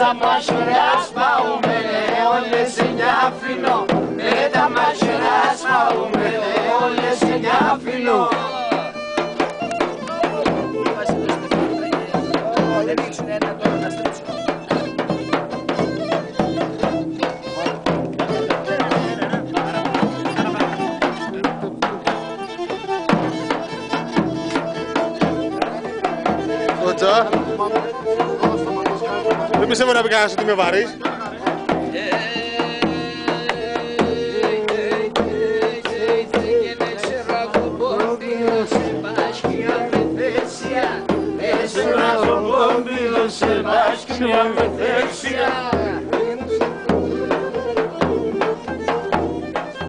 τα μασουράς παούμενε όλες σε μια φιλό. Με τα μασουράς παούμενε όλες σε μια φιλό. Δεν δείξουν ένα τώρα να στρίψουν. Κότσα. Δεν πιστεύω να πει κανένας ότι είμαι βαρύς. Se baixo, minha